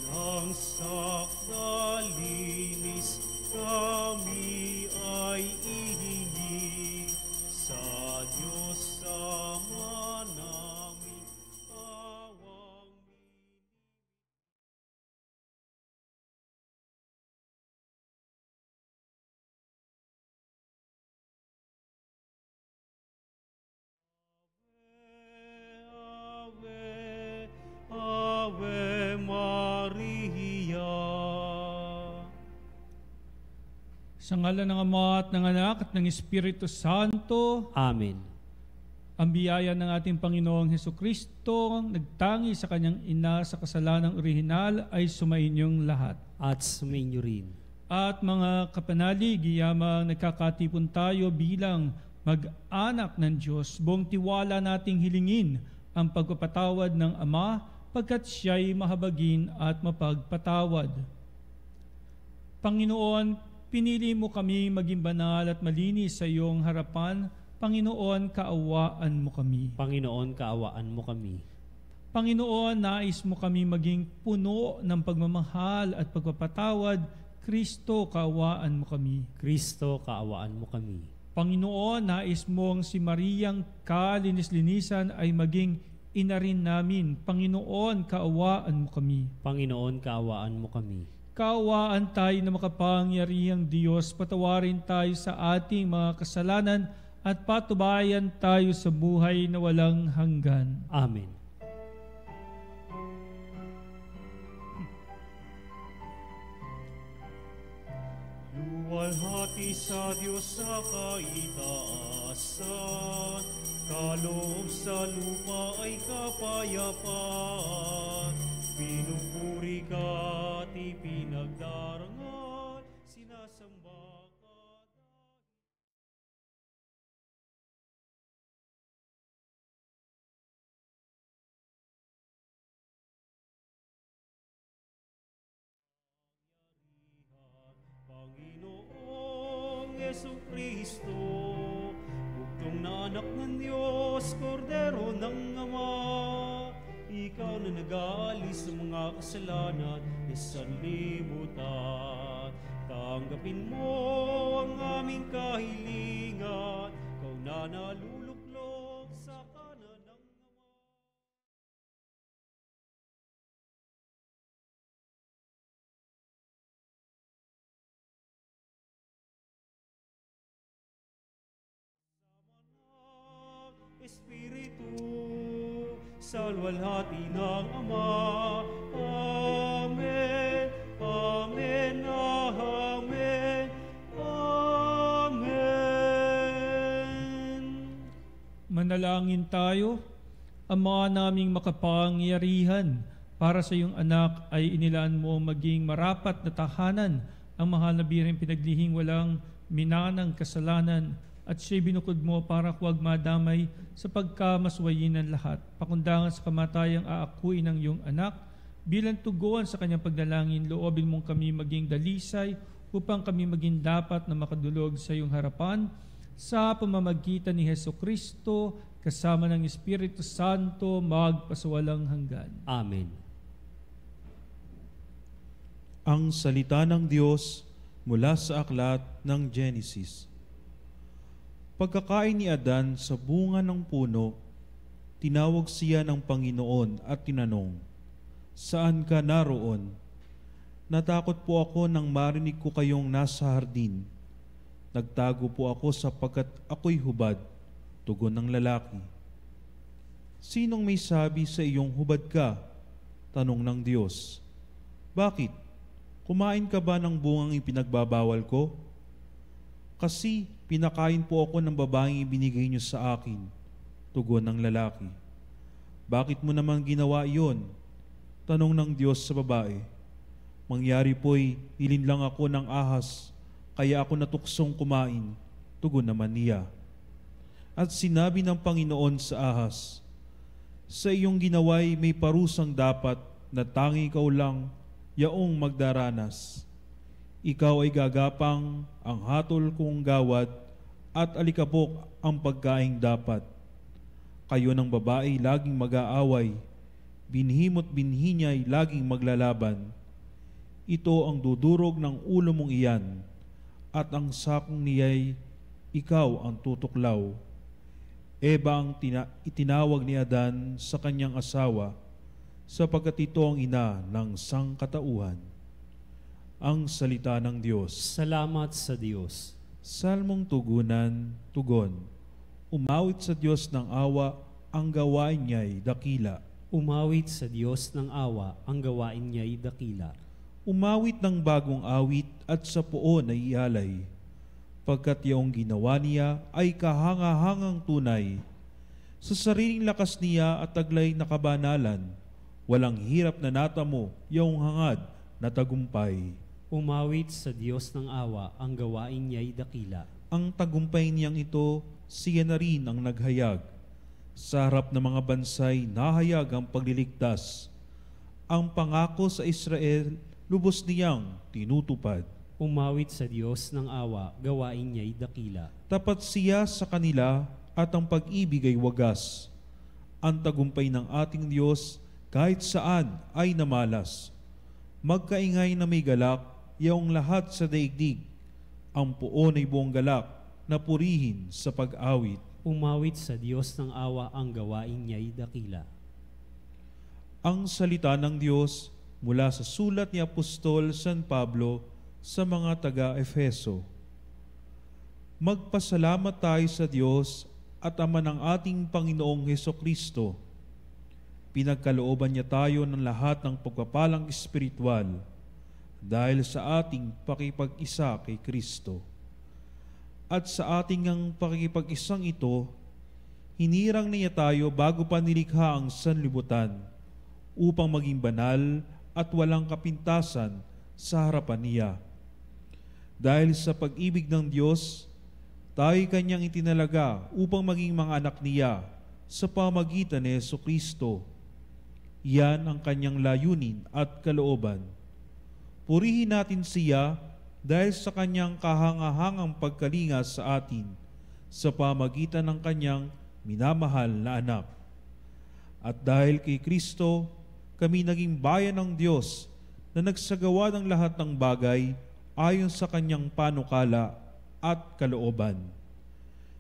Inangsak na linis kami ay ihingi sa Diyos Ama namin awang Ave, Ave Maria. Sa ngalan ng Ama at ng Anak at ng Espiritu Santo. Amen. Ang biyaya ng ating Panginoong Hesukristo, nagtangi sa kanyang ina sa kasalanang orihinal, ay sumainyong lahat. At sumainyo rin. At mga kapanalig, yamang nagkakatipon tayo bilang mag-anak ng Diyos, buong tiwala nating hilingin ang pagpapatawad ng Ama, pagkat siya'y mahabagin at mapagpatawad. Panginoon, pinili mo kami maging banal at malinis sa iyong harapan. Panginoon, kaawaan mo kami. Panginoon, kaawaan mo kami. Panginoon, nais mo kami maging puno ng pagmamahal at pagpapatawad. Kristo, kaawaan mo kami. Kristo, kaawaan mo kami. Panginoon, nais mong si Mariang kalinis-linisan ay maging ina rin namin. Panginoon, kaawaan mo kami. Panginoon, kaawaan mo kami. Kaawaan tayo na makapangyarihang Diyos, patawarin tayo sa ating mga kasalanan at patubayan tayo sa buhay na walang hanggan. Amen. Luwalhati sa Diyos sa kaitaasan, kaloob sa lupa ay kapayapaan. Pinupuri ka at ipinagdarangal, sinasamba ka. Panginoong Jesucristo, bugtong na anak ng Diyos, kordero ng Ama, ikaw na nag-aalis sa mga kasalanan ng sanlibutan. Tanggapin mo ang aming kahilingan, ikaw na naluluklok sa kanan ng Ama. Espiritu, sa luwalhati ng Ama. Amen, Amen, Amen, Amen. Manalangin tayo. Ama naming makapangyarihan, para sa iyong anak ay inilaan mo maging marapat na tahanan ang mahal na bireng pinaglihing walang minanang kasalanan, at siya'y binukod mo para huwag madamay sa pagkamaswayin ng lahat. Pakundangan sa kamatayang aakuin ng iyong anak, bilang tuguan sa kanyang pagdalangin, loobin mong kami maging dalisay upang kami maging dapat na makadulog sa iyong harapan, sa pamamagitan ni Hesukristo, kasama ng Espiritu Santo, magpasawalang hanggan. Amen. Ang salita ng Diyos mula sa aklat ng Genesis. Pagkakain ni Adan sa bunga ng puno, tinawag siya ng Panginoon at tinanong, "Saan ka naroon?" "Natakot po ako nang marinig ko kayong nasa hardin. Nagtago po ako sapagkat ako'y hubad," tugon ng lalaki. "Sinong may sabi sa iyong hubad ka?" tanong ng Diyos. "Bakit? Kumain ka ba ng bungang ipinagbabawal ko?" "Kasi pinakain po ako ng babaeng ibinigay niyo sa akin," tugon ng lalaki. "Bakit mo naman ginawa iyon?" tanong ng Diyos sa babae. "Mangyari po'y nilinlang ako ng ahas, kaya ako natuksong kumain," tugon naman niya. At sinabi ng Panginoon sa ahas, "Sa iyong ginawa'y may parusang dapat na tanging ikaw lang yaong magdaranas. Ikaw ay gagapang ang hatol kong gawad at alikabok ang pagkaing dapat. Kayo ng babae laging mag-aaway, binhimo't binhi niya'y laging maglalaban. Ito ang dudurog ng ulo mong iyan, at ang sakong niya'y ikaw ang tutuklaw. Eva ang itinawag ni Adan sa kanyang asawa, sapagkat ito ang ina ng sangkatauhan. Ang salita ng Diyos. Salamat sa Diyos. Salmong tugunan, tugon. Umawit sa Diyos ng awa, ang gawain niya'y dakila. Umawit sa Diyos ng awa, ang gawain niya'y dakila. Umawit ng bagong awit at sa poon ay ialay, pagkat iyong ginawa niya ay kahanga-hangang tunay. Sa sariling lakas niya at taglay na kabanalan, walang hirap na natamo iyong hangad na tagumpay. Umawit sa Diyos ng awa, ang gawain niya'y dakila. Ang tagumpay niyang ito, siya na rin ang naghayag. Sa harap ng mga bansay, nahayag ang pagliligtas. Ang pangako sa Israel, lubos niyang tinutupad. Umawit sa Diyos ng awa, gawain niya'y dakila. Tapat siya sa kanila at ang pag-ibig ay wagas. Ang tagumpay ng ating Diyos kahit saan ay namalas. Magkaingay na may galak, iyong lahat sa daigdig. Ang poon ay buong galak na purihin sa pag-awit. Umawit sa Diyos ng awa, ang gawain niya'y dakila. Ang salita ng Diyos mula sa sulat ni Apostol San Pablo sa mga taga-Efeso. Magpasalamat tayo sa Diyos at Ama ng ating Panginoong Hesukristo. Pinagkalooban niya tayo ng lahat ng pagpapalang espiritual dahil sa ating pakipag-isa kay Kristo. At sa ating ang pakikipag-isang ito, hinirang niya tayo bago pa nilikha ang sanlibutan upang maging banal at walang kapintasan sa harapan niya. Dahil sa pag-ibig ng Diyos, tayo kanyang itinalaga upang maging mga anak niya sa pamagitan ni Jesucristo. Iyan ang kanyang layunin at kalooban. Purihin natin siya dahil sa kanyang kahangahangang pagkalinga sa atin sa pamagitan ng kanyang minamahal na anak. At dahil kay Kristo, kami naging bayan ng Diyos na nagsagawa ng lahat ng bagay ayon sa kanyang panukala at kalooban.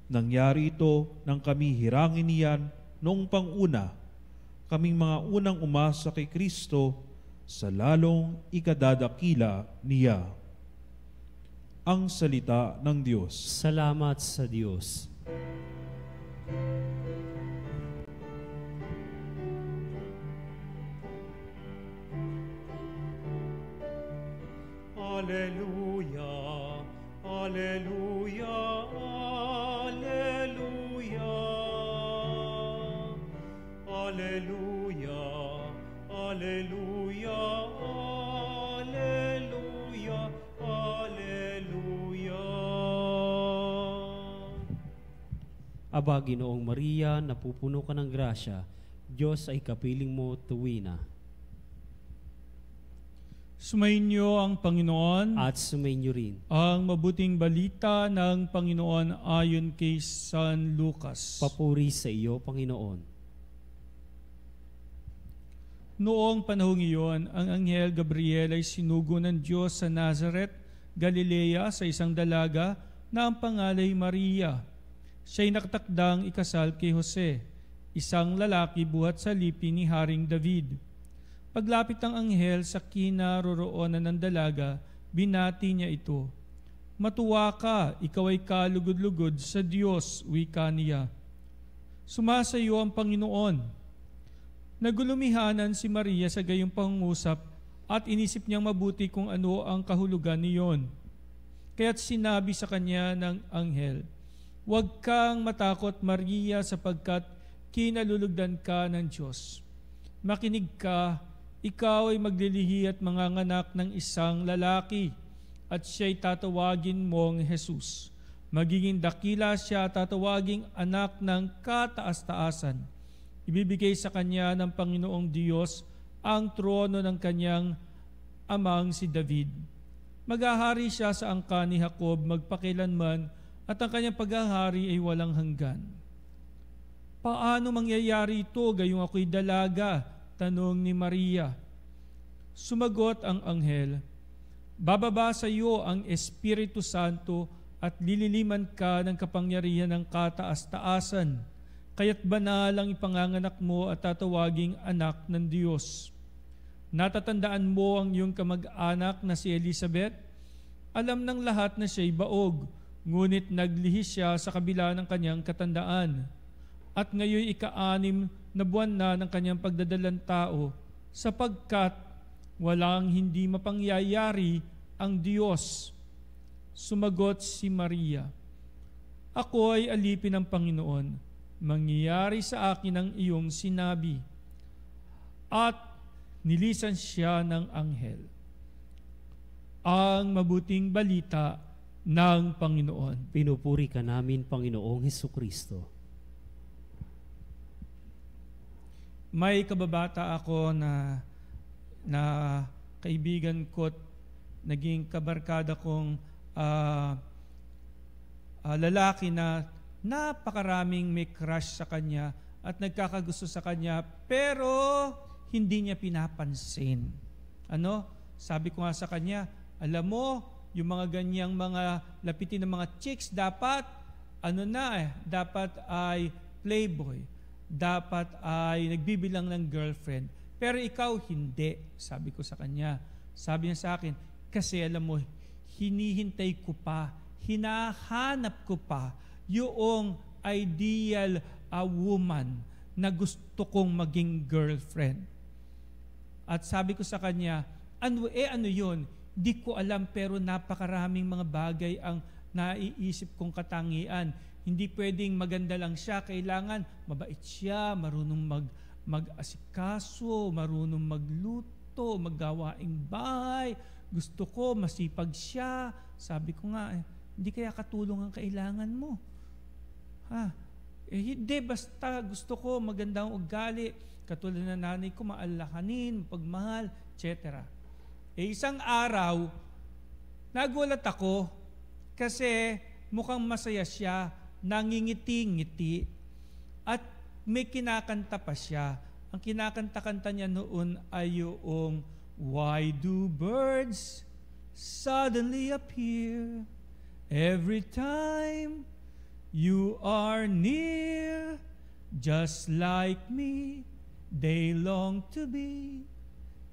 Nangyari ito nang kami hirangin niyan noong panguna, kaming mga unang umasa kay Kristo sa lalong ikadadakila niya. Ang salita ng Diyos. Salamat sa Diyos. Alleluia, alleluia, alleluia. Alleluia, alleluia, alleluia, alleluia. Aba, Ginoong Maria, napupuno ka ng grasya, Diyos ay kapiling mo tuwina. Sumainyo ang Panginoon. At sumainyo rin. Ang mabuting balita ng Panginoon ayon kay San Lucas. Papuri sa iyo, Panginoon. Noong panahong iyon, ang anghel Gabriel ay sinugo ng Diyos sa Nazareth, Galilea, sa isang dalaga na ang pangalay Maria. Siya'y nakatakdang ikasal kay Jose, isang lalaki buhat sa lipi ni Haring David. Paglapit ng anghel sa kinaroroonan ng dalaga, binati niya ito. Matuwa ka, ikaw ay kalugod-lugod sa Diyos, wika niya. Sumasayo ang Panginoon. Nagulumihanan si Maria sa gayong pangungusap at inisip niyang mabuti kung ano ang kahulugan niyon. Kaya't sinabi sa kanya ng anghel, "Huwag kang matakot, Maria, sapagkat kinalulugdan ka ng Diyos. Makinig ka, ikaw ay maglilihi at manganganak ng isang lalaki, at siya'y tatawagin mong Jesus. Magiging dakila siya, tatawaging anak ng kataas-taasan. Ibibigay sa kanya ng Panginoong Diyos ang trono ng kanyang amang si David. Maghahari siya sa angkan ni Jacob magpakilanman at ang kanyang paghahari ay walang hanggan. Paano mangyayari ito gayong ako'y dalaga? Tanong ni Maria. Sumagot ang anghel, bababa sa iyo ang Espiritu Santo at lililiman ka ng kapangyarihan ng kataas-taasan. Kaya't banal ang ipanganganak mo at tatawaging anak ng Diyos. Natatandaan mo ang iyong kamag-anak na si Elizabeth? Alam ng lahat na siya'y baog, ngunit naglihis siya sa kabila ng kanyang katandaan. At ngayon ika-6 na buwan na ng kanyang pagdadalang tao, sapagkat walang hindi mapangyayari ang Diyos. Sumagot si Maria, ako ay alipin ng Panginoon, mangyayari sa akin ang iyong sinabi. At nilisan siya ng anghel. Ang mabuting balita ng Panginoon. Pinupuri ka namin, Panginoong Hesukristo. May kababata ako na kaibigan ko, naging kabarkada kong lalaki na napakaraming may crush sa kanya at nagkakagusto sa kanya, pero hindi niya pinapansin. Sabi ko nga sa kanya, alam mo, yung mga ganyang mga lapitin ng mga chicks, dapat dapat ay playboy, dapat ay nagbibilang ng girlfriend. Pero ikaw hindi, sabi ko sa kanya. Sabi niya sa akin, kasi alam mo, hinihintay ko pa, hinahanap ko pa yung ideal woman na gusto kong maging girlfriend. At sabi ko sa kanya, ano yun? Di ko alam, pero napakaraming mga bagay ang naiisip kong katangian. Hindi pwedeng maganda lang siya, kailangan mabait siya, marunong mag-asikaso, marunong magluto, maggawaing bahay. Gusto ko masipag siya. Sabi ko nga, hindi kaya katulong ang kailangan mo. Hindi, basta gusto ko magandang ugali, katulad na nanay ko, maalakanin, pagmahal, etc. Isang araw, nagulat ako kasi mukhang masaya siya, nangingiti-ngiti, at may kinakanta pa siya. Ang kinakanta-kanta niya noon ay yung, why do birds suddenly appear every time you are near? Just like me, they long to be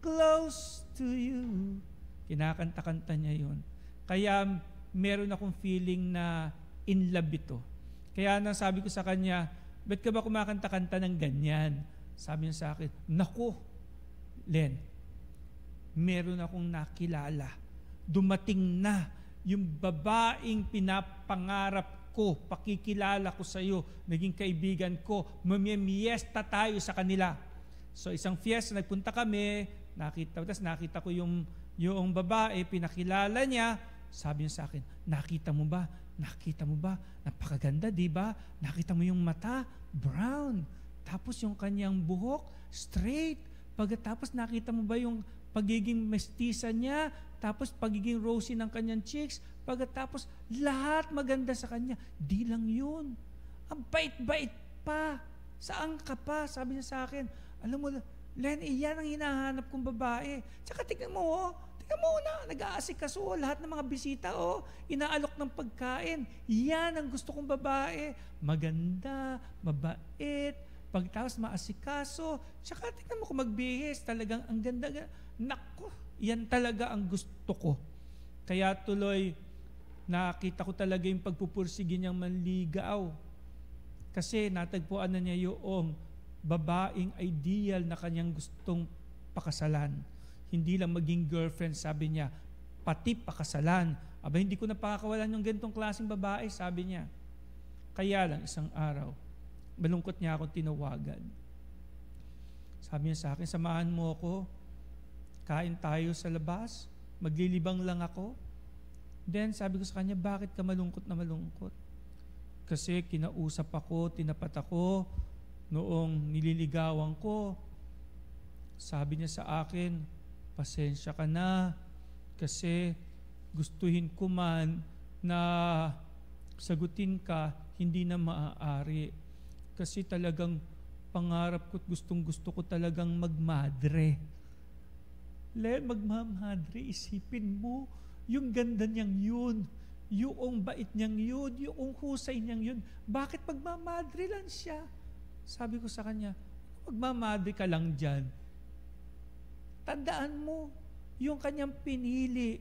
close to you. Kinakanta-kanta niya yun. Kaya meron akong feeling na in love ito. Kaya nang sabi ko sa kanya, ba't ka ba kumakanta-kanta ng ganyan? Sabi niya sa akin, naku, Len, meron akong nakilala. Dumating na yung babaeng pinapangarap ko, pakikilala ko sa iyo, naging kaibigan ko, mamiyesta tayo sa kanila. So isang fiesta, nagpunta kami, nakita ko yung babae, pinakilala niya, sabi niya sa akin, nakita mo ba? Napakaganda, di ba? Nakita mo yung mata, brown. Tapos yung kanyang buhok, straight. Pagkatapos nakita mo ba yung pagiging mestiza niya? Tapos pagiging rosy ng kanyang cheeks? Pagkatapos lahat maganda sa kanya. Di lang yun. Ang bait-bait pa. Saan ka pa? Sabi niya sa akin, alam mo, Len, iyan ang hinahanap kong babae. Tsaka tignan mo, nag-aasikaso, lahat ng mga bisita, inaalok ng pagkain. Yan ang gusto kong babae. Maganda, mabait, pagtapos maasikaso. Tsaka tignan mo kung magbihis, talagang ang ganda. Naku, yan talaga ang gusto ko. Kaya tuloy, nakita ko talaga yung pagpupursige niyang manligaw. Kasi natagpuan na niya yung babaeng ideal na kanyang gustong pakasalan. Hindi lang maging girlfriend, sabi niya, pati pakasalan. Aba, hindi ko napakakawalan yung ganitong klaseng babae, sabi niya. Kaya lang, isang araw, malungkot niya akong tinawagan. Sabi niya sa akin, samahan mo ako, kain tayo sa labas, maglilibang lang ako. Then, sabi ko sa kanya, bakit ka malungkot na malungkot? Kasi kinausap ako, tinapat ako, noong nililigawan ko. Sabi niya sa akin, pasensya ka na kasi gustuhin ko man na sagutin ka, hindi na maaari. Kasi talagang pangarap ko at gustong-gusto ko talagang magmadre. Magmamadre, isipin mo, yung ganda niyang yun, yung bait niyang yun, yung husay niyang yun. Bakit magmamadre lang siya? Sabi ko sa kanya, magmamadre ka lang dyan. Tandaan mo, yung kanyang pinili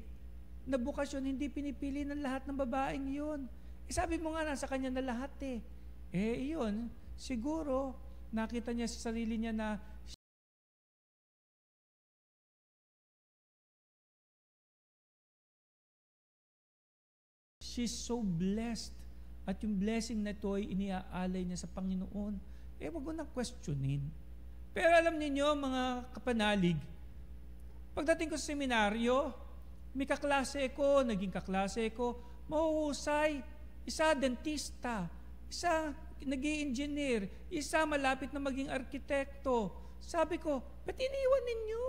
na bukasyon, hindi pinipili ng lahat ng babaeng yun. Sabi mo nga, nasa kanya na lahat eh. Yun, siguro, nakita niya sa sarili niya na she's so blessed. At yung blessing na ito ay iniaalay niya sa Panginoon. Wag mo nang questionin. Pero alam niyo mga kapanalig, pagdating ko sa seminaryo, may kaklase ko, naging kaklase ko, mahuhusay, isa dentista, isa nag-i-engineer, isa malapit na maging arkitekto. Sabi ko, ba't iniwan ninyo?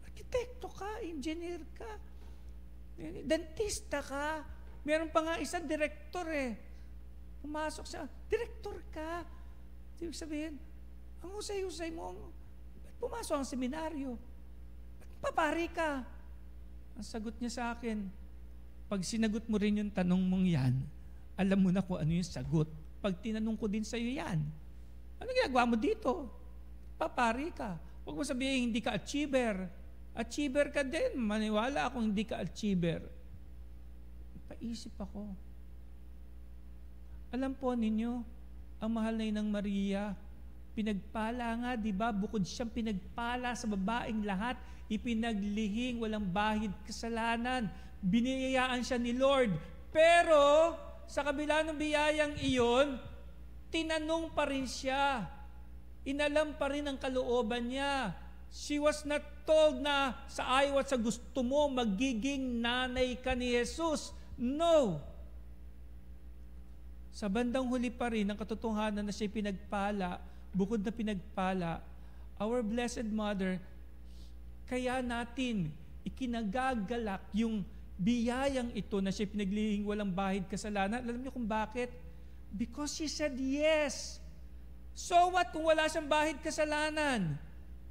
Arkitekto ka, engineer ka, dentista ka, meron pa nga isang director eh. Pumasok siya, director ka. Ibig sabihin, ang husay-husay mo, ba't pumasok ang seminaryo? Ba't papari ka? Ang sagot niya sa akin, pag sinagot mo rin yung tanong mong yan, alam mo na kung ano yung sagot. Pag tinanong ko din sa iyo yan, ano ginagawa mo dito? Papari ka. Huwag mo sabihin, hindi ka achiever. Achiever ka din. Maniwala akong hindi ka achiever. Paisip ako. Alam po ninyo, ang mahal na inang Maria, pinagpala nga, di ba? Bukod siyang pinagpala sa babaeng lahat, ipinaglihing, walang bahid kasalanan. Biniyayaan siya ni Lord. Pero, sa kabila ng biyayang iyon, tinanong pa rin siya. Inalam pa rin ang kalooban niya. She was not told na sa ayaw at sa gusto mo, magiging nanay ka ni Jesus. No. Sa bandang huli pa rin, ang katotohanan na siya pinagpala, bukod na pinagpala, our Blessed Mother, kaya natin ikinagagalak yung biyayang ito na siya pinaglihing walang bahid kasalanan. Alam niyo kung bakit? Because she said yes. So what kung wala siyang bahid kasalanan?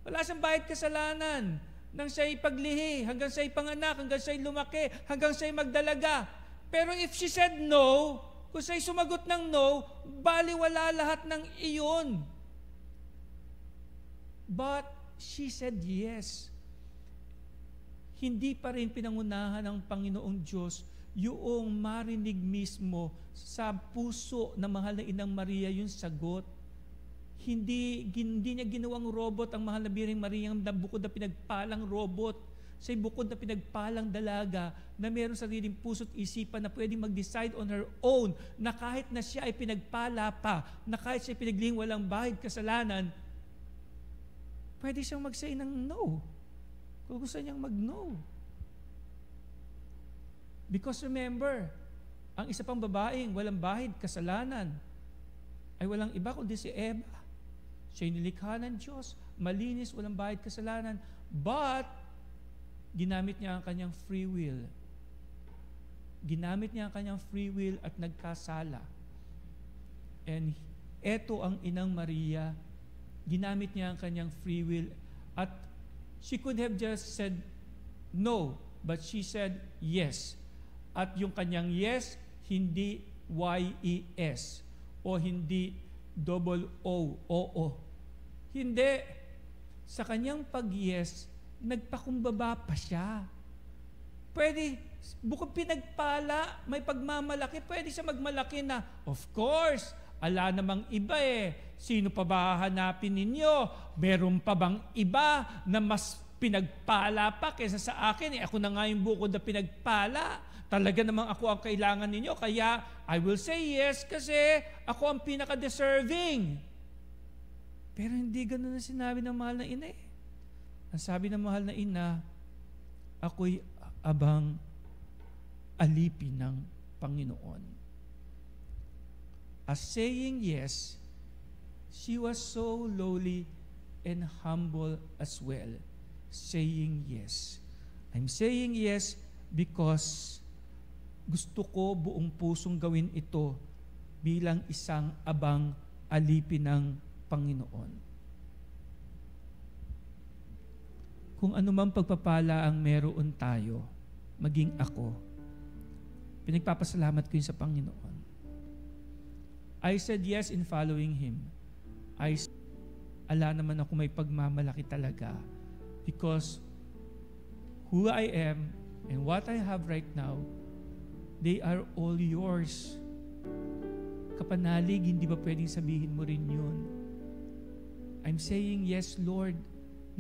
Wala siyang bahid kasalanan. Nang siya ipaglihi, hanggang siya ipanganak, hanggang siya lumaki, hanggang siya magdalaga. Pero if she said no, kung siya sumagot ng no, baliwala lahat ng iyon. But she said yes. Hindi pa rin pinangunahan ng Panginoong Diyos yung marinig mismo sa puso na mahal na Inang Maria yung sagot. Hindi niya ginawang robot ang mahal na Birheng Maria na bukod na pinagpalang robot. Siya'y bukod na pinagpalang dalaga na meron sariling puso't isipan na pwedeng mag-decide on her own na kahit na siya ay pinagpala pa, na kahit siya ay pinaglihing walang bahid kasalanan, pwede siyang mag-say ng no. Kung gusto niyang mag-no. Because remember, ang isa pang babaeng walang bahid kasalanan ay walang iba kundi si Eva. Siya'y nilikha ng Diyos, malinis, walang bahid kasalanan, but ginamit niya ang kanyang free will. Ginamit niya ang kanyang free will at nagkasala. And eto ang Inang Maria, ginamit niya ang kanyang free will at she could have just said no, but she said yes. At yung kanyang yes, hindi Y-E-S o hindi double O, O-O. Hindi. Sa kanyang pag-yes, nagpakumbaba pa siya. Pwede, bukod pinagpala, may pagmamalaki, pwede siya magmalaki na, of course, ala namang iba eh. Sino pa ba hahanapin ninyo? Meron pa bang iba na mas pinagpala pa kaysa sa akin? Ako na nga yung bukod na pinagpala. Talaga namang ako ang kailangan ninyo. Kaya I will say yes kasi ako ang pinaka-deserving. Pero hindi ganun na sinabi ng mahal na ina eh. Ang sabi ng mahal na ina, ako'y abang alipin ng Panginoon. As saying yes, she was so lowly and humble as well. Saying yes. I'm saying yes because gusto ko buong pusong gawin ito bilang isang abang alipin ng Panginoon. Kung anumang pagpapala ang meron tayo, maging ako, pinagpapasalamat ko yun sa Panginoon. I said yes in following Him. Ala naman ako may pagmamalaki talaga because who I am and what I have right now, they are all yours. Kapanalig, hindi ba pwedeng sabihin mo rin yun? I'm saying yes, Lord,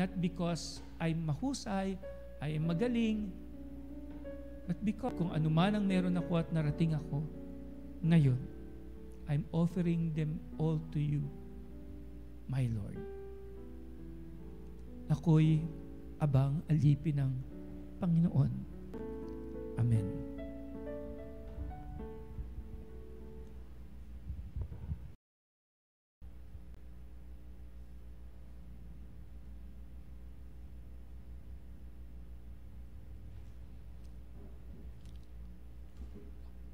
not because I'm mahusay, I am magaling, but because kung ano man ang meron ako at narating ako, ngayon, I'm offering them all to you, my Lord. Ako'y abang alipin ng Panginoon. Amen.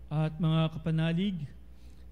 At mga kapanalig,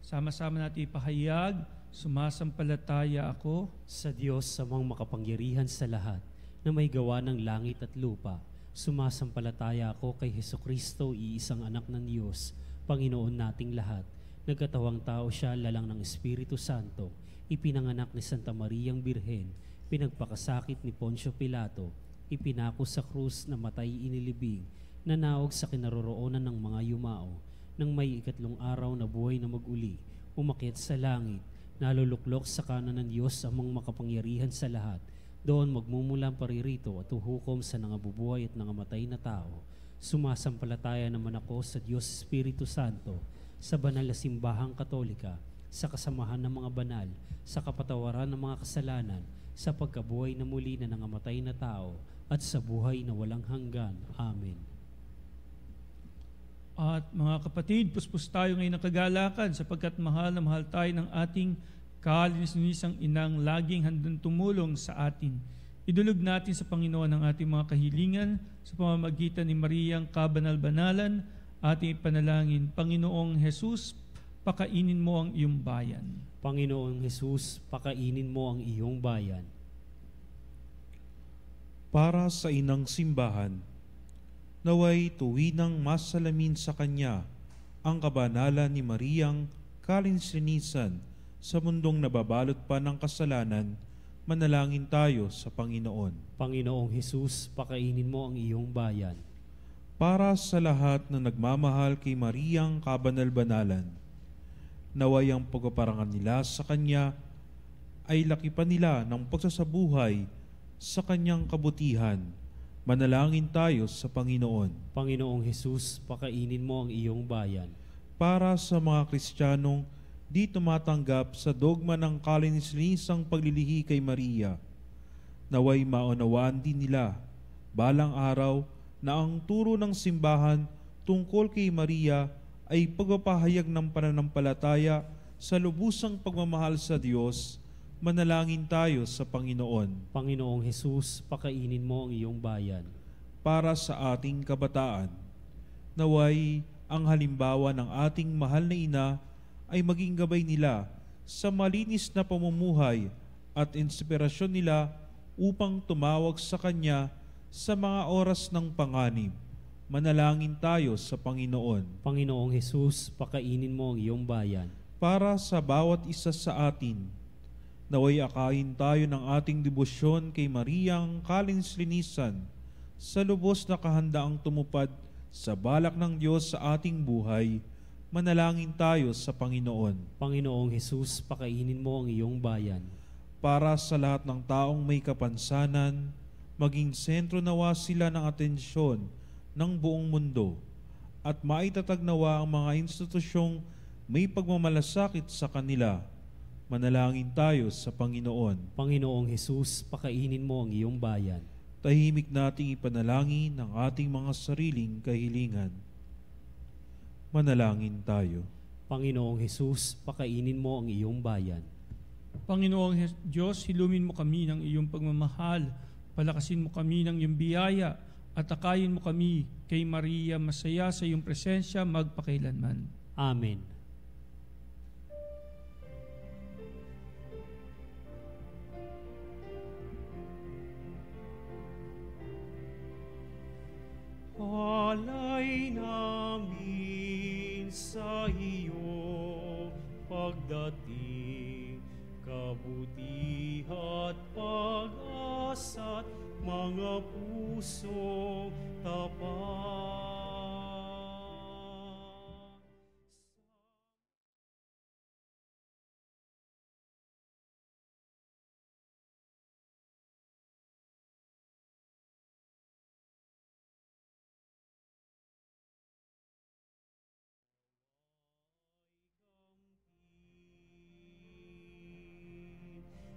sama-sama natin ipahayag, sumasampalataya ako Sa Diyos samang makapangyarihan sa lahat, na may gawa ng langit at lupa, sumasampalataya ako kay Hesukristo, iisang anak ng Diyos, Panginoon nating lahat. Nagkatawang tao siya, lalang ng Espiritu Santo, ipinanganak ni Santa Mariang Birhen, pinagpakasakit ni Poncio Pilato, ipinako sa krus na matay inilibing, nanaog sa kinaroroonan ng mga yumao, nang may ikatlong araw na buhay na mag-uli, umakyat sa langit, naluluklok sa kanan ng Diyos amang makapangyarihan sa lahat. Doon magmumulang paririto at uhukom sa nangabubuhay at nangamatay na tao. Sumasampalataya naman ako sa Diyos Espiritu Santo, sa banal na simbahang katolika, sa kasamahan ng mga banal, sa kapatawaran ng mga kasalanan, sa pagkabuhay na muli na nangamatay na tao, at sa buhay na walang hanggan. Amen. At mga kapatid, puspos tayo ngayon ng kagalakan sapagkat mahal na mahal tayo ng ating kalinis-linisang inang laging handang tumulong sa atin. Idulog natin sa Panginoon ang ating mga kahilingan sa pamamagitan ni Mariang Kabanal-Banalan, ating ipanalangin. Panginoong Jesus, pakainin mo ang iyong bayan. Panginoong Jesus, pakainin mo ang iyong bayan. Para sa inang simbahan, naway tuwinang masalamin sa Kanya ang kabanalan ni Mariang Kalinslinisan sa mundong nababalot pa ng kasalanan, manalangin tayo sa Panginoon. Panginoong Jesus, pakainin mo ang iyong bayan. Para sa lahat na nagmamahal kay Mariang Kabanal-Banalan, naway ang pagpaparangan nila sa Kanya ay lakipan nila ng pagsasabuhay sa Kanyang kabutihan. Manalangin tayo sa Panginoon. Panginoong Jesus, pakainin mo ang iyong bayan. Para sa mga Kristiyanong di tumatanggap sa dogma ng kalinis-linisang paglilihi kay Maria, naway maunawaan din nila balang araw na ang turo ng simbahan tungkol kay Maria ay pagpapahayag ng pananampalataya sa lubusang pagmamahal sa Diyos. Manalangin tayo sa Panginoon. Panginoong Jesus, pakainin mo ang iyong bayan. Para sa ating kabataan, naway ang halimbawa ng ating mahal na ina ay maging gabay nila sa malinis na pamumuhay at inspirasyon nila upang tumawag sa Kanya sa mga oras ng panganib. Manalangin tayo sa Panginoon. Panginoong Jesus, pakainin mo ang iyong bayan. Para sa bawat isa sa atin, naway akayin tayo ng ating debosyon kay Mariang Kalinslinisan sa lubos na kahandaang tumupad sa balak ng Diyos sa ating buhay. Manalangin tayo sa Panginoon. Panginoong Jesus, pakainin mo ang iyong bayan. Para sa lahat ng taong may kapansanan, maging sentro nawa sila ng atensyon ng buong mundo at maitatag nawa ang mga institusyong may pagmamalasakit sa kanila. Manalangin tayo sa Panginoon. Panginoong Jesus, pakainin mo ang iyong bayan. Tahimik nating ipanalangin ang ating mga sariling kahilingan. Manalangin tayo. Panginoong Jesus, pakainin mo ang iyong bayan. Panginoong Diyos, hilumin mo kami ng iyong pagmamahal, palakasin mo kami ng iyong biyaya, at akayin mo kami kay Maria masaya sa iyong presensya magpakailanman. Amen. Alay namin sa iyo pagdating, kabutihat pag-asa't mga pusong tapat.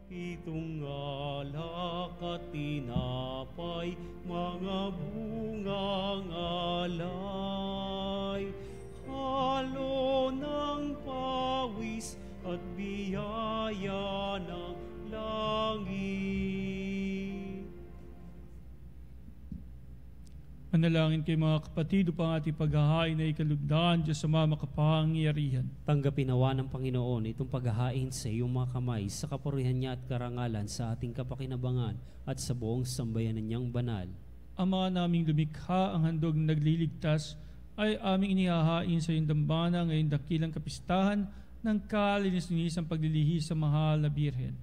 Itong alak at tinapay, mga bungang alay, halo ng pawis at biyaya ng langit. Manalangin kay mga kapatid upang ating paghahain na ikalugdan Diyos sa mga makapangyarihan. Tanggapin nawa ng Panginoon itong paghahain sa iyong mga kamay sa kapurihan niya at karangalan sa ating kapakinabangan at sa buong sambayanan niyang banal. Ama naming lumikha, ang handog na nagliligtas ay aming inihahain sa iyong dambana ngayong dakilang kapistahan ng kalinis-linis ang paglilihi sa mahal na Birhen.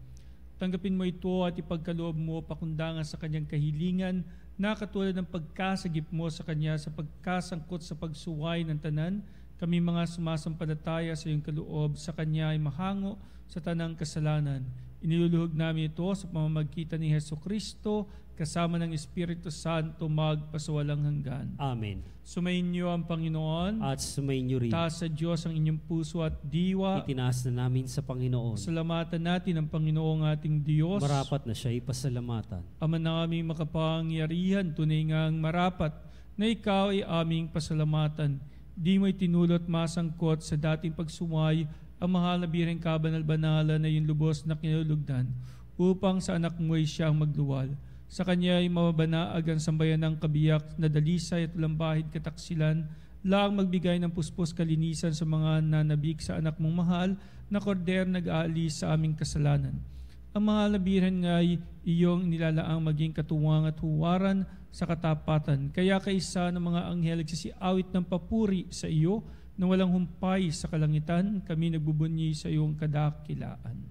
Tanggapin mo ito at ipagkaloob mo pakundangan sa kanyang kahilingan na katulad ng pagkasagip mo sa kanya sa pagkasangkot sa pagsuway ng tanan, kami mga sumasampalataya sa iyong kaloob sa kanya ay mahango sa tanang kasalanan. Iniluluhog namin ito sa pamamagitan ni Hesukristo kasama ng Espiritu Santo magpasawalang hanggan. Amen. Sumainyo ang Panginoon. At sumainyo rin. Taas sa Diyos ang inyong puso at diwa. Itinaas na namin sa Panginoon. Salamatan natin ang Panginoong ating Diyos. Marapat na siya ipasalamatan. Ama naming makapangyarihan, tunay ngang marapat na ikaw ay aming pasalamatan. Di mo'y tinulot masangkot sa dating pagsumay ang mahal na Birheng kabanal-banalan na yung lubos na kinulugdan upang sa anak mo'y siyang magluwal. Sa kanya ay mababanaag ang sambayan ng kabiyak na dalisay at lambahid kataksilan, laang magbigay ng puspos kalinisan sa mga nanabik sa anak mong mahal na korder nag-aalis sa aming kasalanan. Ang mahal na Birhen nga'y iyong nilalaang maging katuwang at huwaran sa katapatan. Kaya kaisa ng mga anghel nagsisiawit ng papuri sa iyo na walang humpay sa kalangitan, kami nagbubunyi sa iyong kadakilaan.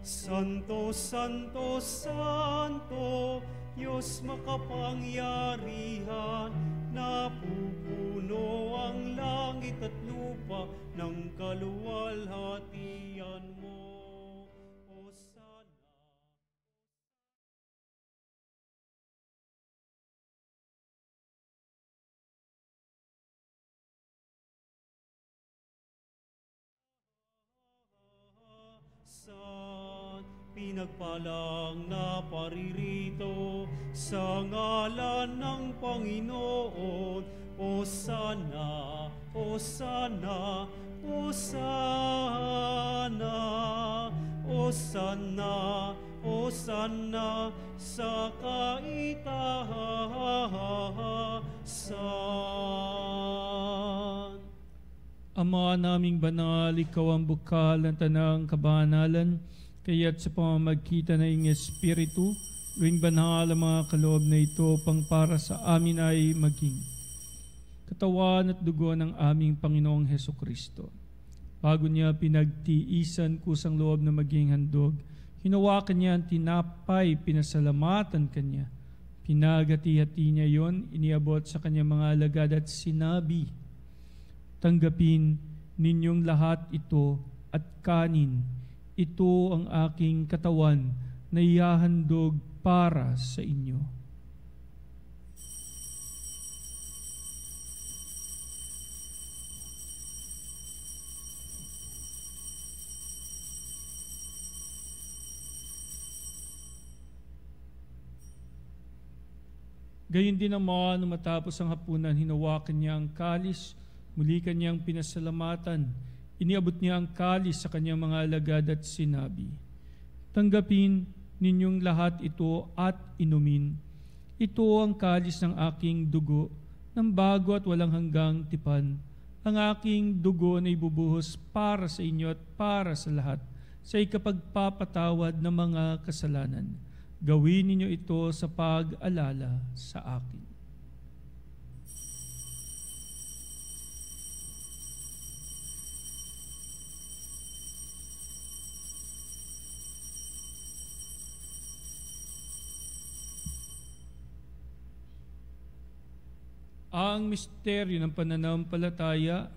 Santo, Santo, Santo, Diyos makapangyarihan, napupuno ang langit at lupa ng kaluwalhatian mo. Hosana. Sa pinagpalang na paririto sa ngalan ng Panginoon, Hosana, Hosana, Hosana, Hosana, Hosana sa kaitaasan. Ama naming banal, ikaw ang bukal ng tanang kabanalan, kaya't sa pamamagitan ng iyong Espiritu, gawing banal ang mga kaloob na ito pang para sa amin ay maging katawan at dugo ng aming Panginoong Hesukristo. Bago niya pinagtiisan kusang loob na maging handog, hinawakan niya ang tinapay, pinasalamatan kanya. Pinagati-hati niya yon, iniabot sa kanyang mga alagad at sinabi, tanggapin ninyong lahat ito at kanin. Ito ang aking katawan na ihahandog para sa inyo. Gayon din naman, nung matapos ang hapunan, hinawakan niya ang kalis, muli kanyang pinasalamatan, Iniabot niya ang kalis sa kanyang mga alagad at sinabi, "Tanggapin ninyong lahat ito at inumin. Ito ang kalis ng aking dugo, ng bago at walang hanggang tipan. Ang aking dugo na ibubuhos para sa inyo at para sa lahat, sa ikapagpapatawad ng mga kasalanan. Gawin ninyo ito sa pag-alala sa akin." Ang misteryo ng pananampalataya.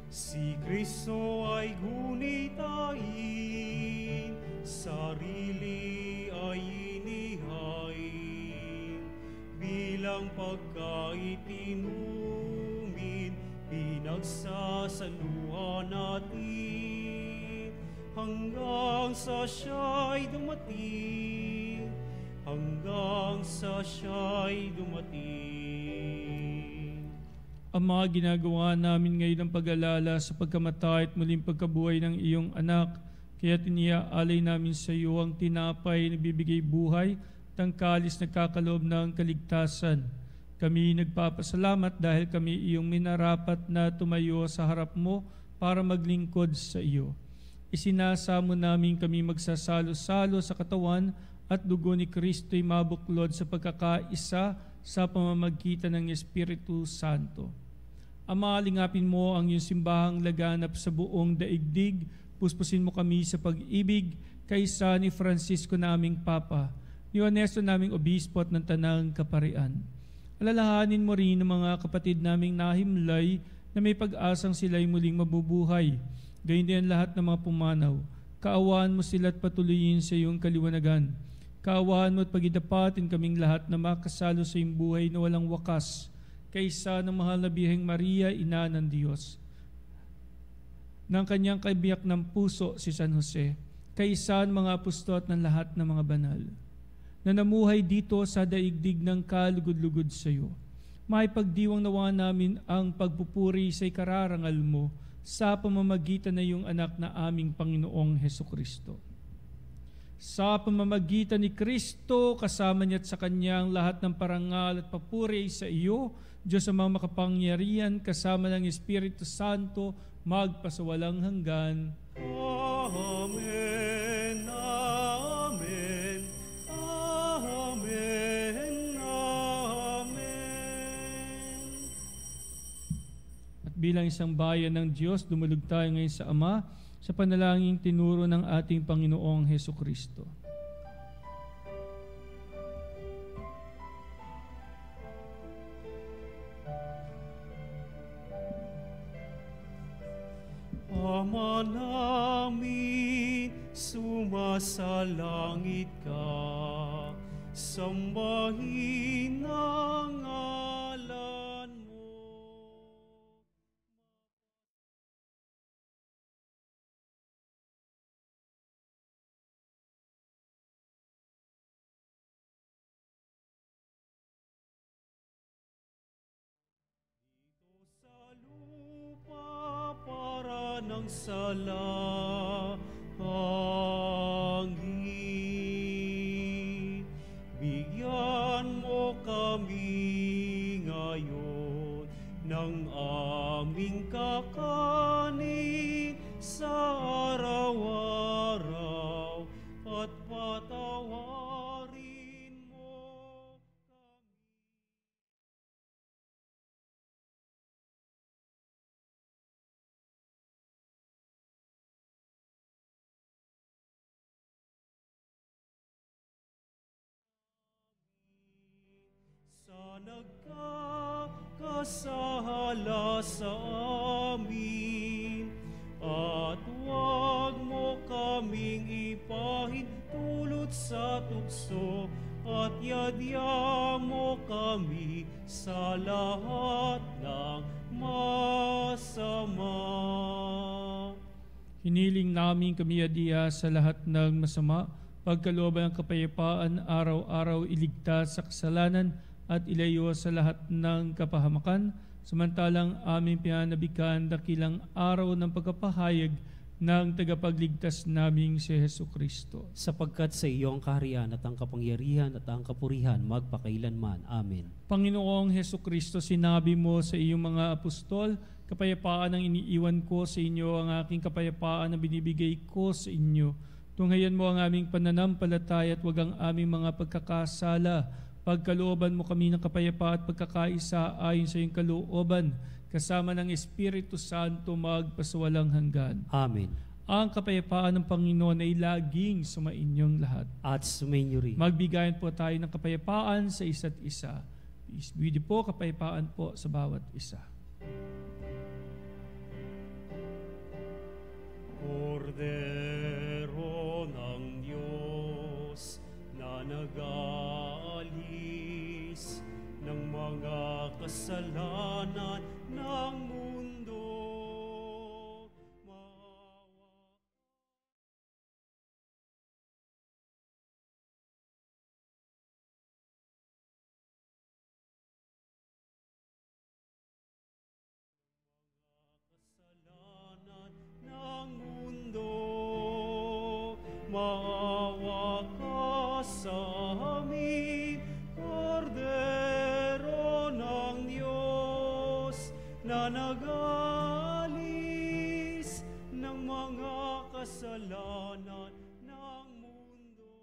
Si Kristo ay gunitain, sarili ay inihain, bilang pagkaitinumin, pinagsasaluhan natin, hanggang sa siya'y dumating, hanggang sa siya'y dumating. Ang mga ginagawa namin ngayon ng pag-alala sa pagkamatay at muling pagkabuhay ng iyong anak, kaya tiniaalay namin sa iyo ang tinapay na bibigay buhay at ang kalis na kakaloob ng kaligtasan. Kami nagpapasalamat dahil kami iyong minarapat na tumayo sa harap mo para maglingkod sa iyo. Isinasamo namin kami magsasalo-salo sa katawan at dugo ni Kristo'y mabuklod sa pagkakaisa sa pamamagitan ng Espiritu Santo. Ama, lingapin mo ang iyong simbahang laganap sa buong daigdig. Puspusin mo kami sa pag-ibig kaysa ni Francisco naming Papa, ni Ernesto naming Obispo at ng Tanang Kaparian. Alalahanin mo rin ang mga kapatid naming nahimlay na may pag-asang sila'y muling mabubuhay. Gayon din ang lahat ng mga pumanaw. Kaawaan mo sila at patuloyin sa iyong kaliwanagan. Kaawaan mo at pagidapatin kaming lahat na makasalo sa iyong buhay na walang wakas, kaysa ng mahal na Biheng Maria, Ina ng Diyos, ng kanyang kaibiyak ng puso si San Jose, kaysa ng mga apostol at ng lahat ng mga banal, na namuhay dito sa daigdig ng kalugod-lugod sa iyo. Maipagdiwang nawa namin ang pagpupuri sa ikararangal mo sa pamamagitan na iyong anak na aming Panginoong Hesukristo. Sa pamamagitan ni Kristo, kasama niya at sa kanyang lahat ng parangal at papuri sa iyo, Diyos ang mga makapangyarihan, kasama ng Espiritu Santo, magpasawalang hanggan. Amen, amen, amen, amen. At bilang isang bayan ng Diyos, dumulog tayo ngayon sa Ama, sa panalangin tinuro ng ating Panginoong Hesukristo. Ama namin, sumasalangit ka, sambahin ang ngalan mo. Sa lupa para ng salangit, bigyan mo kami ngayon ng aming kakanin sa araw-araw, at patawarin mo kami. Sa nagkakasala sa amin, at huwag mo kaming ipahintulot sa tukso, at yadya mo kami sa lahat ng masama. Hiniling namin kami adiya sa lahat ng masama, pagkalooban ng kapayapaan, araw-araw iligtas sa kasalanan, at ilayo sa lahat ng kapahamakan, samantalang aming pinanabikan dakilang araw ng pagkapahayag ng tagapagligtas naming si Jesucristo. Sapagkat sa iyo ang kaharian at ang kapangyarihan at ang kapurihan magpakailanman. Amen. Panginoong Jesucristo, sinabi mo sa iyong mga apostol, kapayapaan ang iniiwan ko sa inyo, ang aking kapayapaan na binibigay ko sa inyo. Tunghayan mo ang aming pananampalataya at wag ang aming mga pagkakasala. Pagkalooban mo kami ng kapayapaan at pagkakaisa ayon sa iyong kalooban, kasama ng Espiritu Santo magpasawalang hanggan. Amen. Ang kapayapaan ng Panginoon ay laging sumainyong lahat. At sumainyo rin. Magbigayan po tayo ng kapayapaan sa isa't isa. Peace be with you po, kapayapaan po sa bawat isa. Kordero ng Diyos na nag-aalis ng mga kasalanan ng mundo. Kasalanan ng mundo, maawa ka sa amin, Kordero ng Diyos na nag-aalis ng mga kasalanan ng mundo.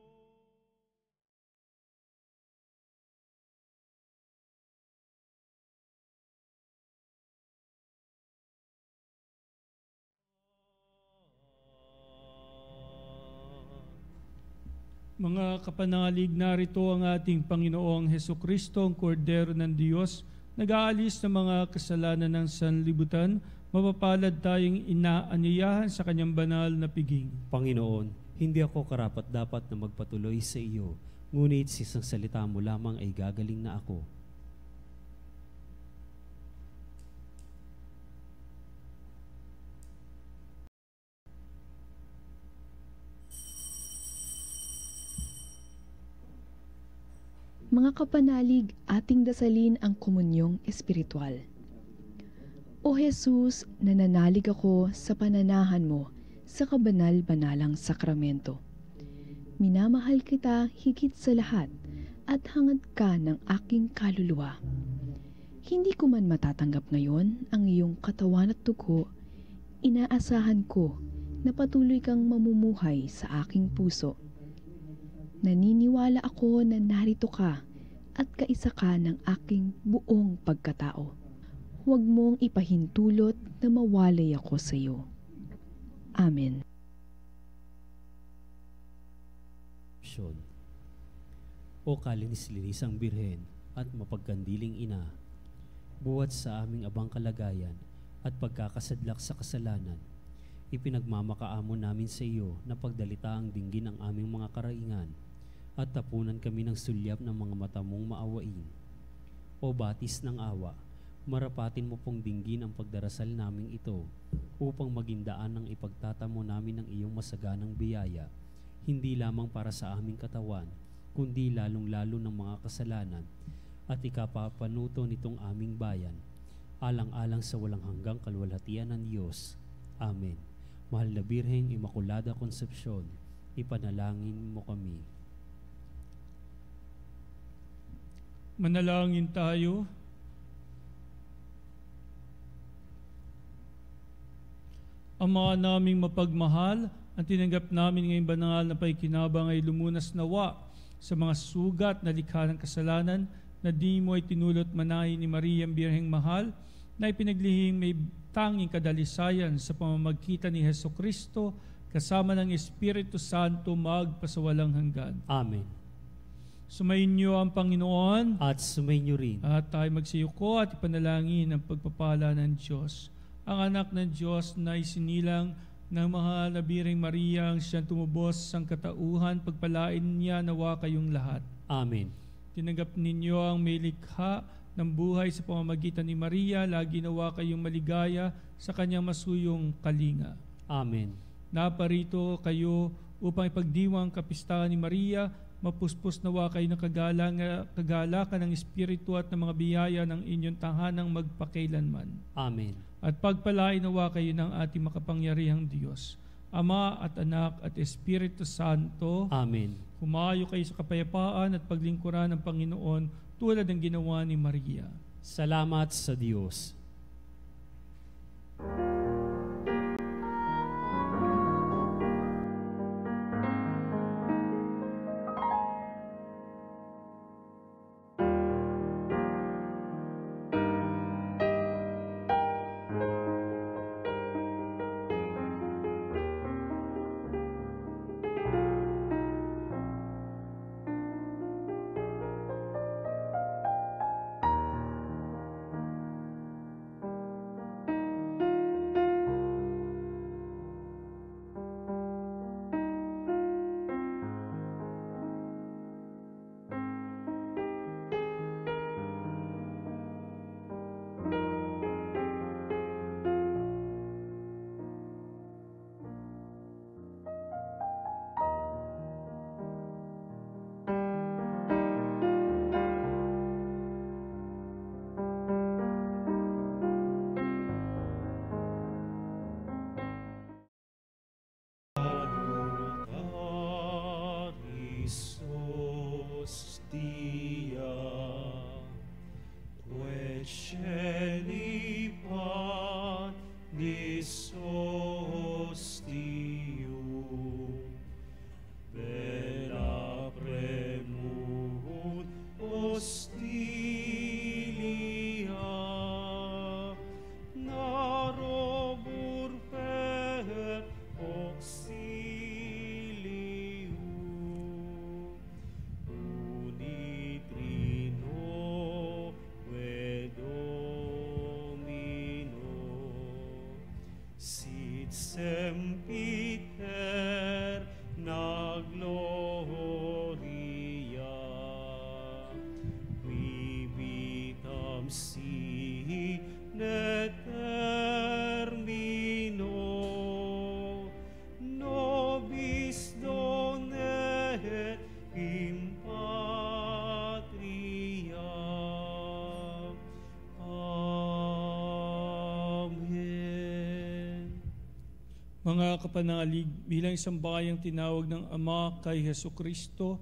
Mga kapanalig, narito ang ating Panginoong Hesukristo, ang Kordero ng Diyos, nag-aalis ng mga kasalanan ng sanlibutan. Mapapalad tayong inaanyayahan sa kanyang banal na piging. Panginoon, hindi ako karapat-dapat na magpatuloy sa iyo, ngunit sa isang salita mo lamang ay gagaling na ako. Mga kapanalig, ating dasalin ang komunyong espiritual. O Jesus, nananalig ako sa pananahan mo sa kabanal-banalang sakramento. Minamahal kita higit sa lahat at hangad ka ng aking kaluluwa. Hindi ko man matatanggap ngayon ang iyong katawan at dugo, inaasahan ko na patuloy kang mamumuhay sa aking puso. Naniniwala ako na narito ka at kaisa ka ng aking buong pagkatao. Huwag mong ipahintulot na mawalay ako sa iyo. Amen. O kalinis-linisang Birhen at mapagkandiling Ina, buwat sa aming abang kalagayan at pagkakasadlak sa kasalanan, ipinagmamakaamon namin sa iyo na pagdalita ang dinggin ng aming mga karaingan at tapunan kami ng sulyap ng mga mata mong maawain. O batis ng awa, marapatin mo pong dinggin ang pagdarasal naming ito upang maging daan ng ipagtatamo namin ng iyong masaganang biyaya, hindi lamang para sa aming katawan, kundi lalong-lalo ng mga kasalanan at ikapapanuto nitong aming bayan, alang-alang sa walang hanggang kalwalhatian ng Diyos. Amen. Mahal na Birheng Immaculada Concepcion, ipanalangin mo kami. Manalangin tayo. Ama naming mapagmahal, ang tinanggap namin ngayong banal na paikinabang ay lumunas nawa sa mga sugat na likha ng kasalanan na di mo ay tinulot manahin ni Maria ang Birheng Mahal na ipinaglihing may tanging kadalisayan sa pamamagitan ni Jesucristo kasama ng Espiritu Santo magpasawalang hanggan. Amen. Sumainyo ang Panginoon At sumainyo rin. at tayo magsiyuko at ipanalangin ang pagpapala ng Diyos. Ang anak ng Diyos na isinilang ng mahal na Birheng Maria ang siyang tumubos sang katauhan, pagpalain niya nawa kayong lahat. Amen. Tinanggap ninyo ang may likha ng buhay sa pamamagitan ni Maria, lagi nawa kayong maligaya sa kanyang masuyong kalinga. Amen. Naparito kayo upang ipagdiwang kapistahan ni Maria mapuspos nawa kayo ng kagalakan ng Espiritu at ng mga biyaya ng inyong tahanang magpakailanman. Amen. At pagpalain nawa kayo ng ating makapangyarihang Diyos, Ama at Anak at Espiritu Santo. Amen. Humayo kayo sa kapayapaan at paglingkuran ng Panginoon tulad ng ginawa ni Maria. Salamat sa Diyos. Sempiter na gloria, vivitam sine termino, nobis donet in patria. Mga kapanalig, bilang isang bayang tinawag ng Ama kay Hesukristo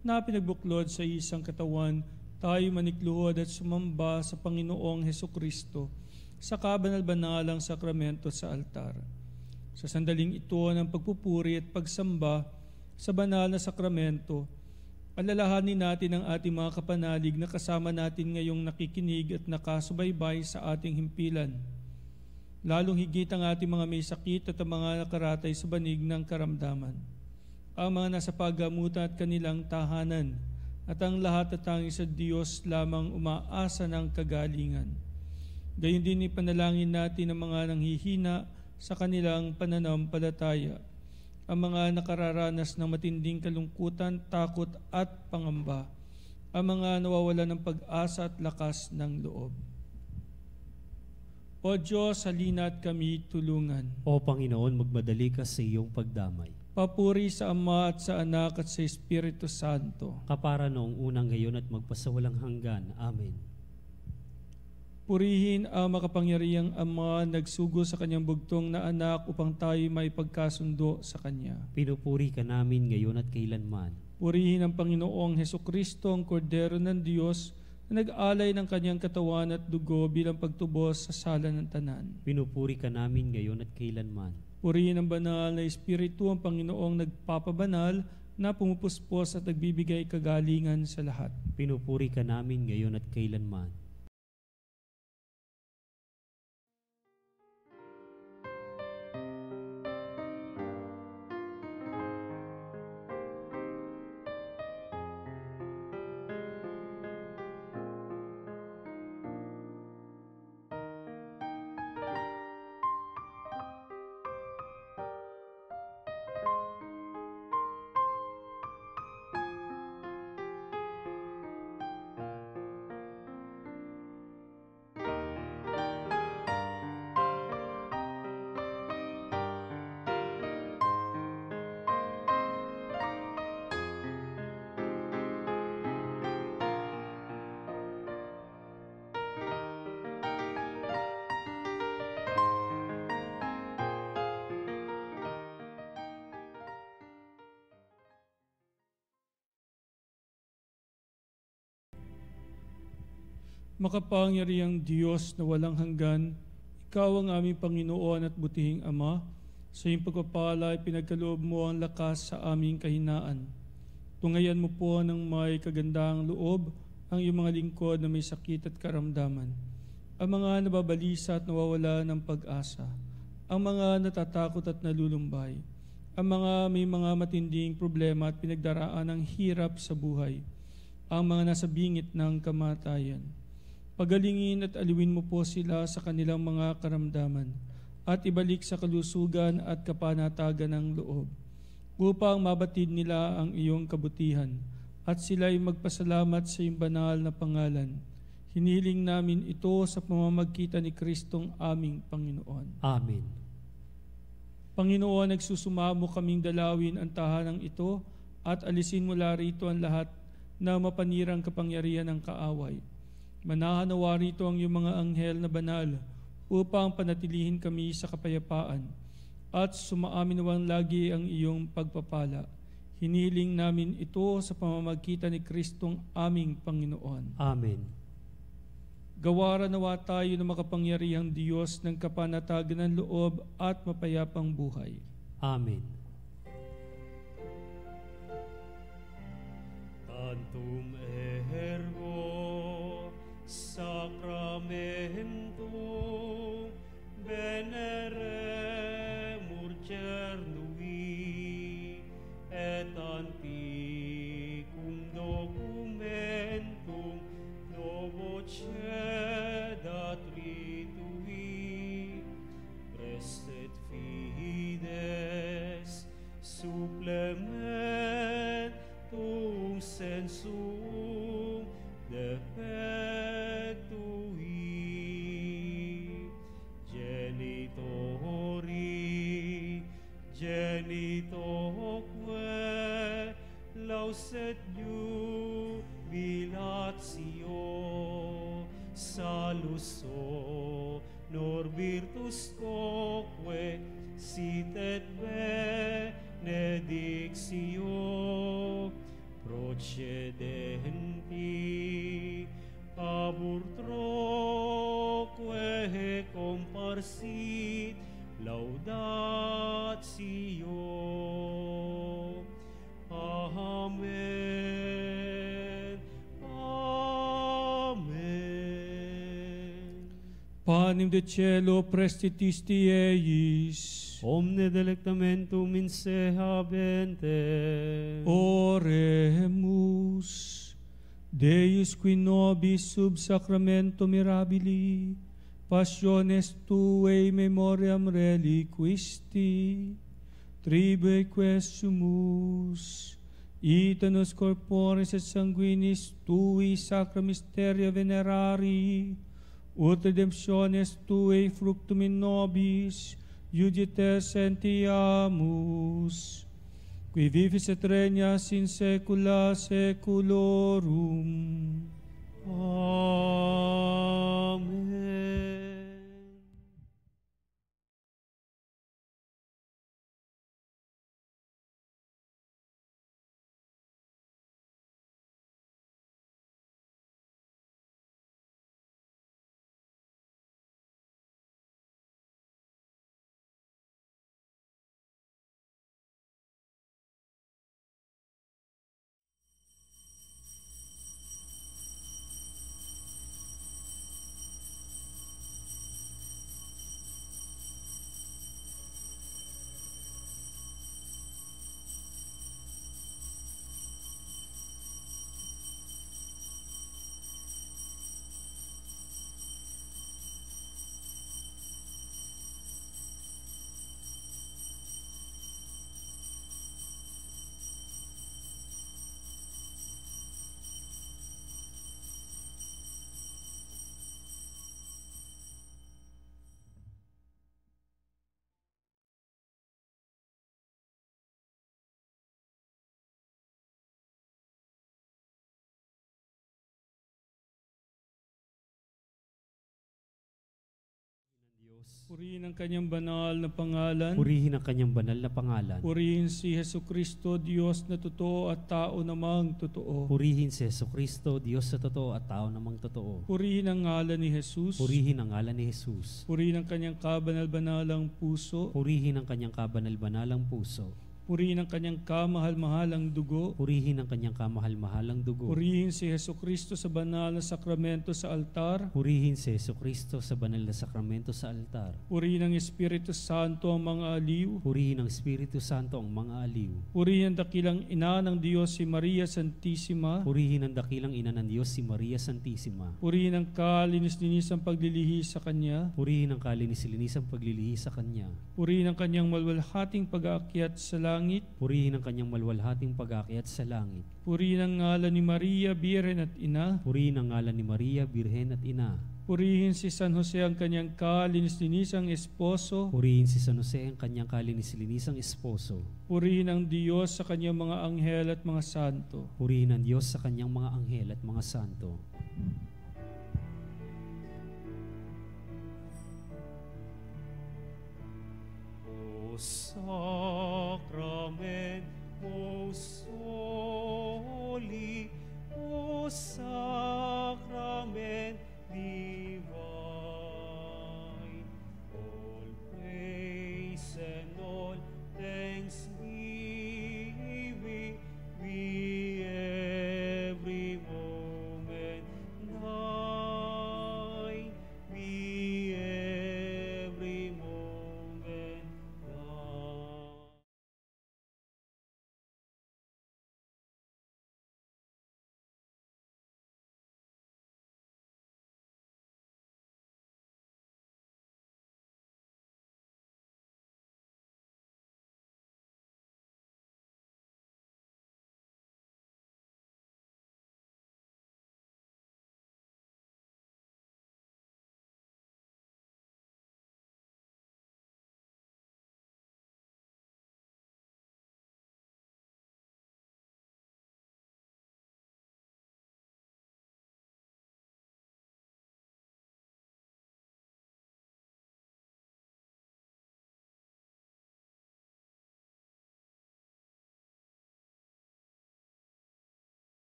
na pinagbuklod sa isang katawan, tayo manikluhod at sumamba sa Panginoong Hesukristo sa kabanal-banalang sakramento sa altar. Sa sandaling ito ng pagpupuri at pagsamba sa banal na sakramento, alalahanin natin ang ating mga kapanalig na kasama natin ngayong nakikinig at nakasubaybay sa ating himpilan. Lalong higit ang ating mga may sakit at ang mga nakaratay sa banig ng karamdaman, ang mga nasa paggamutan at kanilang tahanan, at ang lahat na tanging sa Diyos lamang umaasa ng kagalingan. Gayon din ipanalangin natin ang mga nanghihina sa kanilang pananampalataya, ang mga nakararanas ng matinding kalungkutan, takot at pangamba, ang mga nawawalan ng pag-asa at lakas ng loob. O Diyos, halina't kami tulungan. O Panginoon, magmadali ka sa iyong pagdamay. Papuri sa Ama at sa Anak at sa Espiritu Santo. Kapara noong unang ngayon at magpasawalang hanggan. Amen. Purihin ang makapangyarihang Ama, nagsugo sa kanyang bugtong na anak upang tayo may pagkasundo sa Kanya. Pinupuri ka namin ngayon at kailanman. Purihin ang Panginoong Hesukristo, ang Kordero ng Diyos, na nag-alay ng kanyang katawan at dugo bilang pagtubos sa sala ng tanan. Pinupuri ka namin ngayon at kailanman. Purihin ang banal na Espiritu, ang Panginoong nagpapabanal, na pumupuspos at nagbibigay kagalingan sa lahat. Pinupuri ka namin ngayon at kailanman. Makapangyarihang Diyos na walang hanggan, Ikaw ang aming Panginoon at butihing Ama. Sa iyong pagpapala ay pinagkaloob mo ang lakas sa aming kahinaan. Tungayan mo po ng may kagandahang loob ang iyong mga lingkod na may sakit at karamdaman. Ang mga nababalisa at nawawala ng pag-asa. Ang mga natatakot at nalulumbay. Ang mga may mga matinding problema at pinagdaraan ng hirap sa buhay. Ang mga nasa bingit ng kamatayan. Pagalingin at aliwin mo po sila sa kanilang mga karamdaman at ibalik sa kalusugan at kapanatagan ng loob upang mabatid nila ang iyong kabutihan at sila'y magpasalamat sa iyong banal na pangalan. Hinihiling namin ito sa pamamagitan ni Kristong aming Panginoon. Amen. Panginoon, nagsusumamo kaming dalawin ang tahanang ito at alisin mula rito ang lahat na mapanirang kapangyarihan ng kaaway. Manahanawa rito ang iyong mga anghel na banal upang panatilihin kami sa kapayapaan at sumaamin nawang lagi ang iyong pagpapala. Hinihiling namin ito sa pamamagitan ni Kristong aming Panginoon. Amen. Gawaran nawa tayo ng makapangyarihang Diyos ng kapanatagan ng loob at mapayapang buhay. Amen. Tantum ergo sacramentum veneremur cernui et antiquum documentum novocedat ritui prestet fides supplementum sensum defectui genitoque lauset jubilatio saluso nor virtus quoque sit et benedictio procedenti abur troque comparsit laudatio. Amen. Amen. Panem de cielo prestitisti eis. Omne delectamentum in se habente. Oremus. Deus qui nobis sub sacramento mirabili, passiones tuae memoriam reliquisti, tribueque sumus, itanos corporis et sanguinis tui sacra mysteria venerari, ut redemptiones tuae fructum in nobis, iudites sentiamus, qui vivis et regnas in saecula saeculorum. Amen. Diyos. Purihin ang kanyang banal na pangalan. Purihin ang kanyang banal na pangalan. Purihin si Jesucristo, Diyos na totoo at tao namang totoo. Purihin si Jesucristo, Diyos na totoo at tao namang totoo. Purihin ang ngalan ni Jesus. Purihin ang ngalan ni Jesus. Purihin ang kanyang kabanal-banalang puso. Purihin ang kanyang kabanal-banalang puso. Purihin ang kanyang kamahal-mahalang dugo. Purihin ang kanyang kamahal-mahalang dugo. Purihin si Jesucristo sa banal na sakramento sa altar. Purihin si Jesucristo sa banal na sakramento sa altar. Purihin ang Espiritu Santo ang mga aliw. Purihin ang Espiritu Santo ang mga aliw. Purihin ang dakilang ina ng Diyos si Maria Santissima. Purihin ang dakilang ina ng Diyos si Maria Santissima. Purihin ang kalinis-linisang paglilihi sa Kanya. Purihin ang kalinis-linisang paglilihi sa Kanya. Purihin ang kanyang malwalhating pag-aakyat sa langit. Purihin ang kanyang malwalhating pag-aakyat sa langit. Purihin ang ngalan ni Maria, Birhen at Ina. Purihin ang ngalan ni Maria, Birhen at Ina. Purihin si San Jose ang kanyang kalinis-linisang esposo. Purihin si San Jose ang kanyang kalinis-linisang esposo. Purihin ang Diyos sa kanyang mga anghel at mga santo. Purihin ang Diyos sa kanyang mga anghel at mga santo.